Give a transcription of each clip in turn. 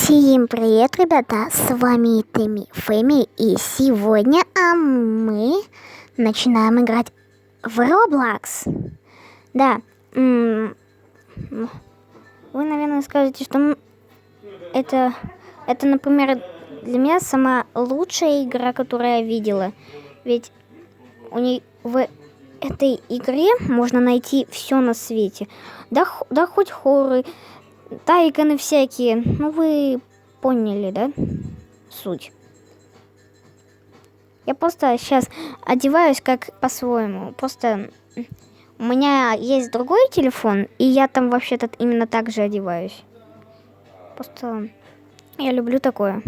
Всем привет, ребята! С вами Тэмми Фэми, и сегодня мы начинаем играть в Roblox. Да, вы, наверное, скажете, что это, например, для меня самая лучшая игра, которую я видела. Ведь в этой игре можно найти все на свете. Да хоть хорроры, тайканы всякие. Ну, вы поняли, да? Суть. Я просто сейчас одеваюсь как по-своему. Просто у меня есть другой телефон, и я там вообще-то именно так же одеваюсь. Просто я люблю такое.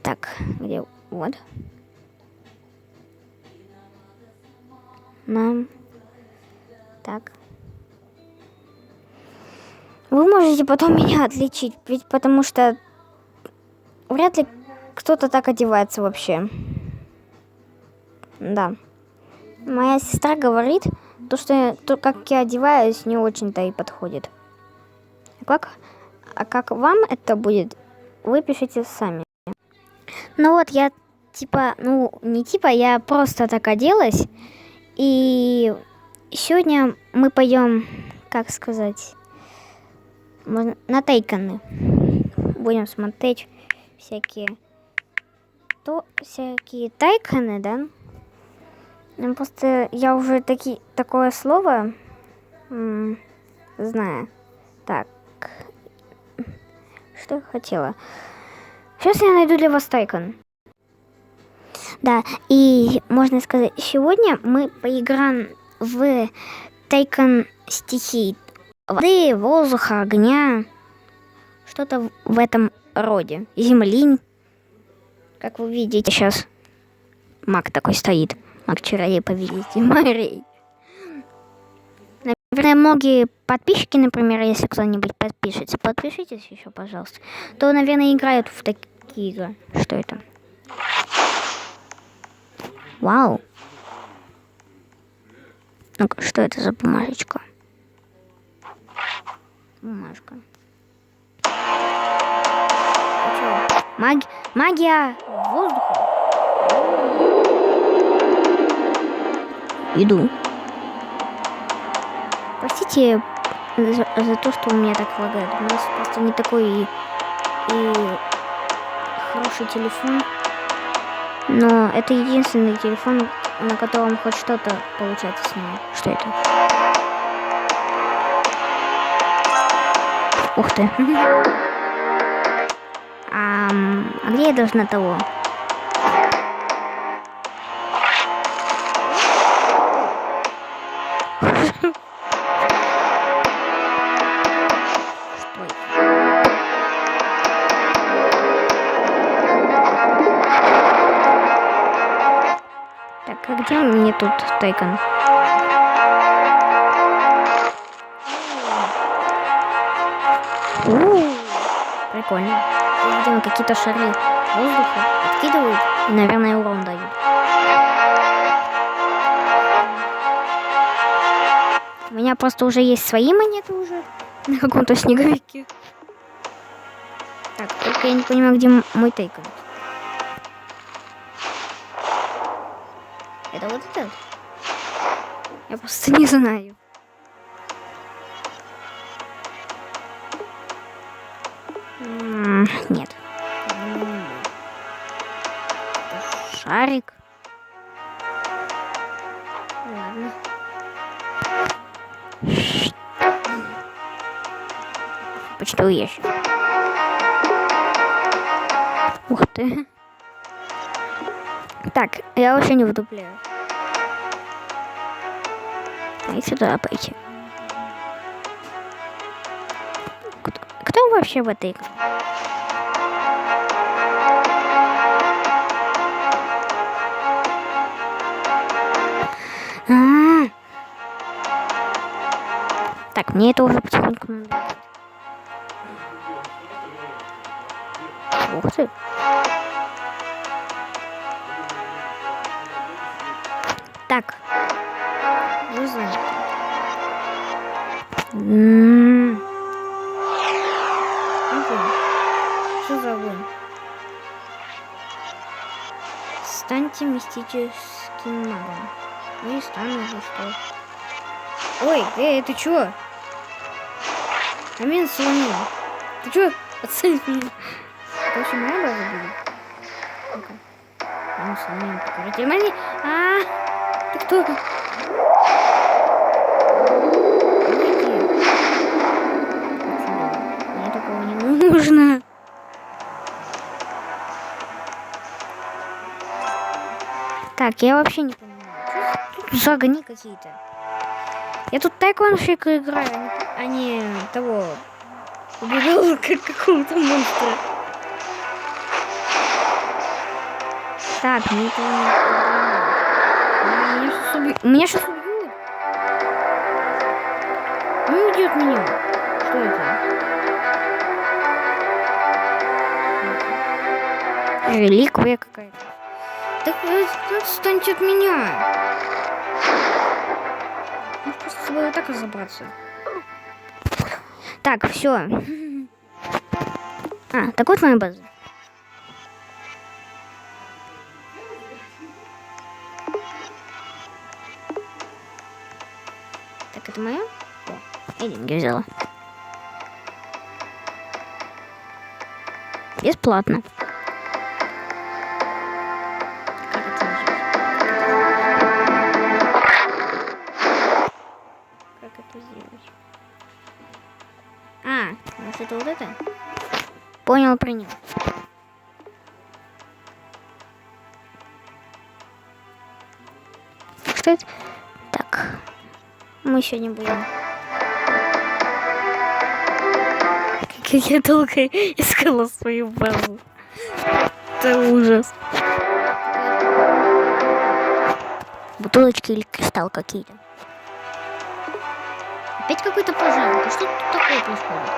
Так, где? Вот. Нам. Так. Вы можете потом меня отличить, ведь потому что вряд ли кто-то так одевается вообще. Да. Моя сестра говорит, что как я одеваюсь, не очень-то и подходит. А как вам это будет, вы пишите сами. Ну вот, я я просто так оделась. И сегодня мы пойдем, как сказать, на тайканы. Будем смотреть всякие тайканы, да? Ну, просто я уже такое слово знаю. Так, что я хотела? Сейчас я найду для вас тайкан. Да, и можно сказать, сегодня мы поиграем в тайкан стихий. Воды, воздуха, огня. Что-то в этом роде. Земли. Как вы видите сейчас. Маг такой стоит. Маг-чародей, повелитель морей. Наверное, многие подписчики, например, если кто-нибудь подпишется, подпишитесь еще, пожалуйста, то, наверное, играют в такие игры. Что это? Вау. Ну-ка, что это за бумажечка? Бумажка. Магия воздуха. Иду. Простите за то, что у меня так лагает. У нас просто не такой и хороший телефон. Но это единственный телефон, на котором хоть что-то получается снимать. Что это? Ух ты. А где я должна того? Так, а где мне тут тайкан? Прикольно. Видимо, какие-то шары воздуха откидывают и, наверное, урон дают. У меня просто уже есть свои монеты уже на каком-то снеговике. Так, только я не понимаю, где мой тайкан. Это вот этот? Я просто не знаю. Нет. Шарик. Ладно. Почтовый ящик. Ух ты. Так, я вообще не вдупляю. И сюда пойти. Кто вообще в этой игре? Так, мне это уже потихоньку надо. Ух ты. Так. станьте мистическим магом. Ну и стану уже что. Ой, ты чё? Амин слонил. Ты чё? Отстань от меня. Это вообще моя база будет? Ну-ка. Амин слонил. Покоритель мани. Ты кто? Мне такого не нужно. Так, я вообще не понимаю. Тут за огни какие-то. Я тут тайконщика играю, а не того. Убивал как какого-то монстра. Так, мне это не... Меня сейчас убьют. Ну, уйдет меня. Что это? Реликвия какая-то. Так отстаньте от меня. Ну, просто с собой вот так разобраться. Так, все. Так вот моя база. Так, это моя? Я деньги взяла. Бесплатно. Как это сделать? Может это вот это? Понял, принял. Что это? Так. Мы сегодня будем. Как я долго искала свою базу. Это ужас. Бутылочки или кристалл какие-то. Опять какой-то пожар. Что тут такое происходит?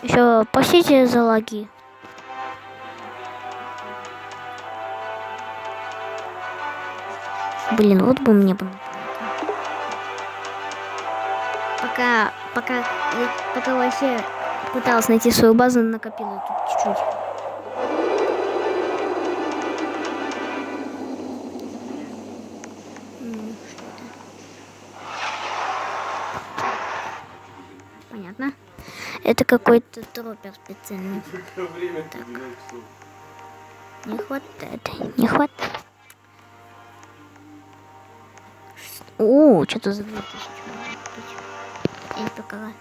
Еще посите за лаги. Блин, вот бы мне было. Пока вообще пыталась найти свою базу, накопила тут чуть-чуть. Понятно. Это какой-то тропер специальный. Так. Не хватает. Не хватает. О, что-то за 2000 можно купить. Я не показала.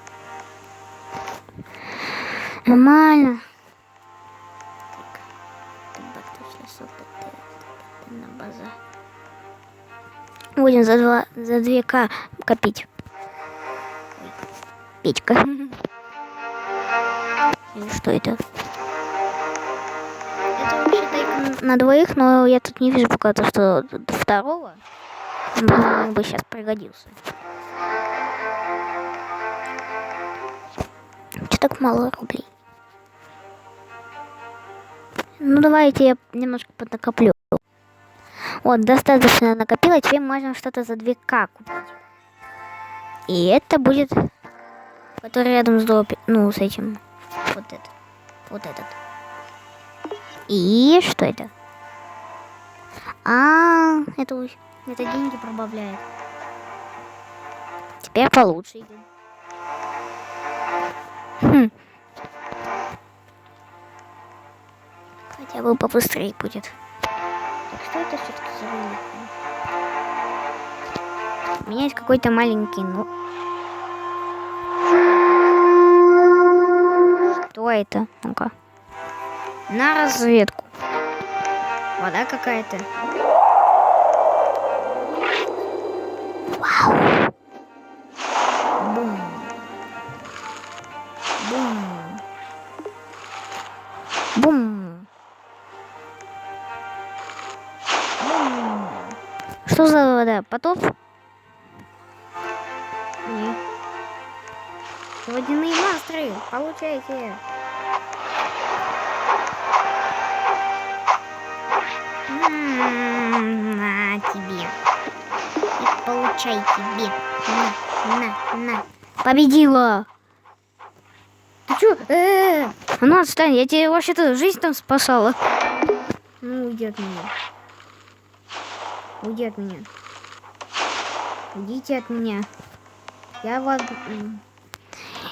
Нормально. На база. Будем за 2К копить. Печка. Или что это? Это вообще тайк на двоих, но я тут не вижу пока то, что второго бы сейчас пригодился. Что так мало рублей? Ну давайте я немножко поднакоплю. Вот, достаточно накопила, теперь можно что-то за 2К купить. И это будет, который рядом с дропи, ну с этим, вот этот. И что это? Это деньги пробавляет. Теперь получше идет. Хотя бы побыстрее будет. Так что это все-таки за реликвия? У меня есть какой-то маленький, ну. Что это? Ну-ка. На разведку. Вода какая-то. Вау. Бум. Бум. Бум. Бум. Что за вода? Потоп? Нет. Водяные монстры. Получайте. На тебе. И получай тебе. На. Победила. Ты чё? Ну отстань, я тебе вообще-то жизнь там спасала. Ну, уйди от меня. Уйди от меня. Уйдите от меня. Я вас...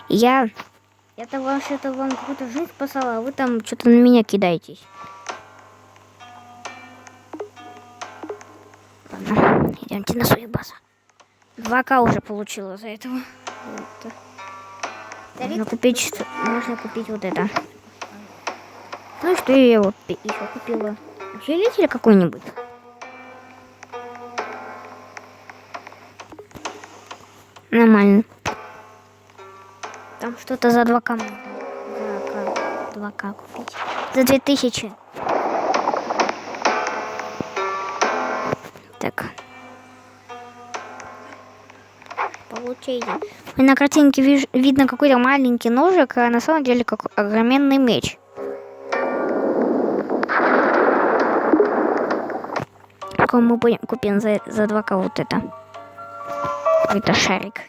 Я-то вообще-то вам какую-то жизнь спасала, а вы там что-то на меня кидаетесь. Ладно, идемте на свою базу. 2К уже получила за этого. Вот. Можно купить вот это. Ну и что я вот еще купила? Усилитель какой-нибудь? Нормально. Там что-то за 2К можно. 2К купить. За 2000. Так. Получайте. На картинке видно какой-то маленький ножик, а на самом деле как огроменный меч. Какой мы будем купим за 2К вот это. Это шарик.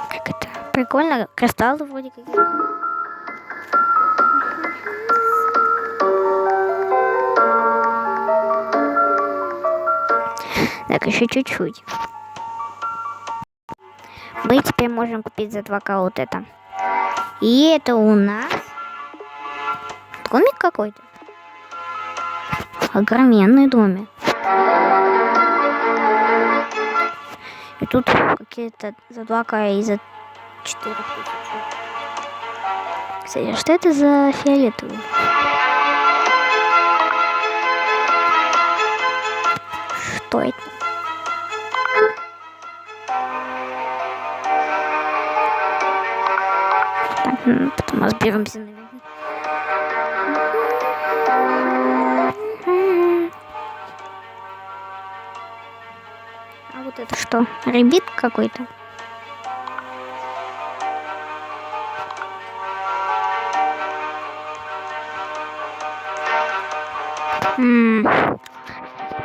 Как это? Прикольно. Кристаллы вроде какие-то. Так, еще чуть-чуть. Мы теперь можем купить за 2К вот это. И это у нас домик какой-то. Огроменный домик. И тут какие-то за 2К и за 4000. Кстати, что это за фиолетовый? Что это? Так, потом разберемся, наверное. А вот это что? Ребит какой-то?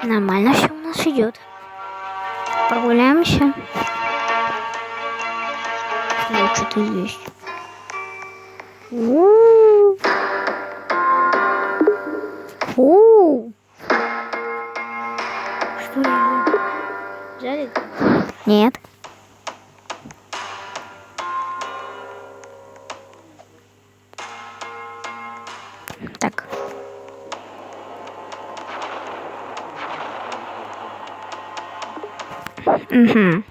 Нормально все у нас идет. Прогуляемся. Вот что-то есть. Что это? Жарик? Нет. Так. Угу.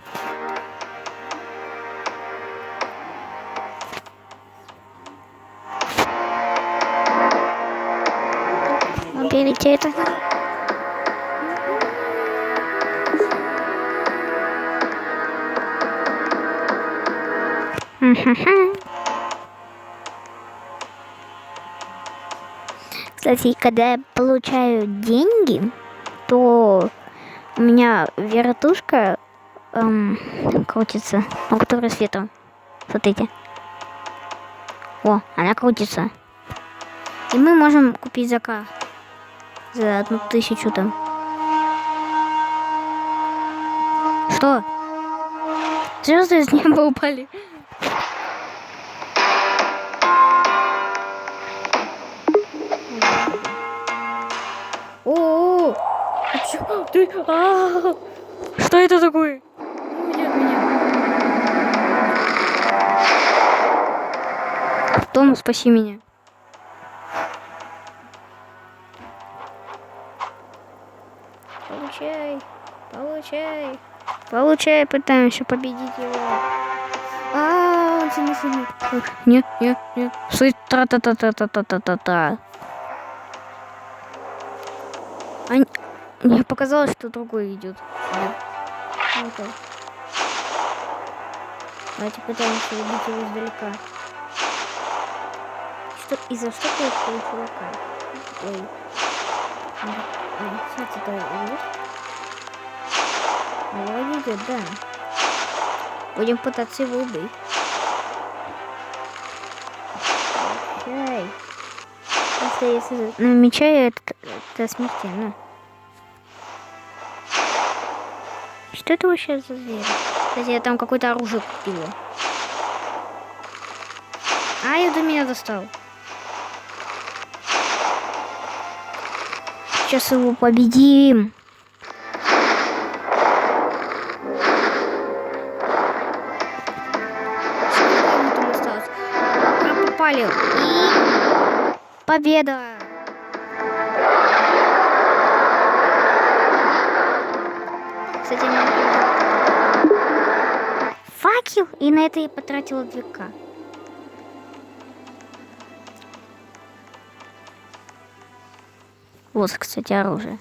Уберите это. Кстати, когда я получаю деньги, то у меня вертушка крутится, на которой светом. Смотрите. О, она крутится. И мы можем купить заказ за 1000 там. Что? Звезды из неба упали. О, чё ты? Что это такое? Уйди от меня. Том, спаси меня. Получай, получай, получай, пытаемся победить его. Он сильный. Нет. Стой, тра-та-та-та-та-та-та-та. Мне показалось, что другой идет. Вот. Давайте пытаемся убить его издалека. Из-за что ты этого чувака? Ой. Кстати, да, идет. Вроде идет, да. Будем пытаться его убить. Если намечаю, это смертельно. Что это вообще за зверь? Кстати, я там какое-то оружие купила. Ай, до меня достал. Сейчас его победим. Сколько ему там осталось? Попали. И победа. Кстати, факел. И на это я потратила 2К. Вот, кстати, оружие.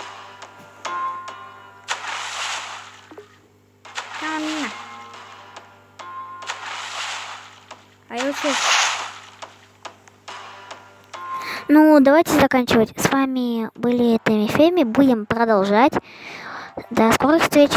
А я вообще... Ну, давайте заканчивать. С вами были Тэмми Феми. Будем продолжать. До скорых встреч.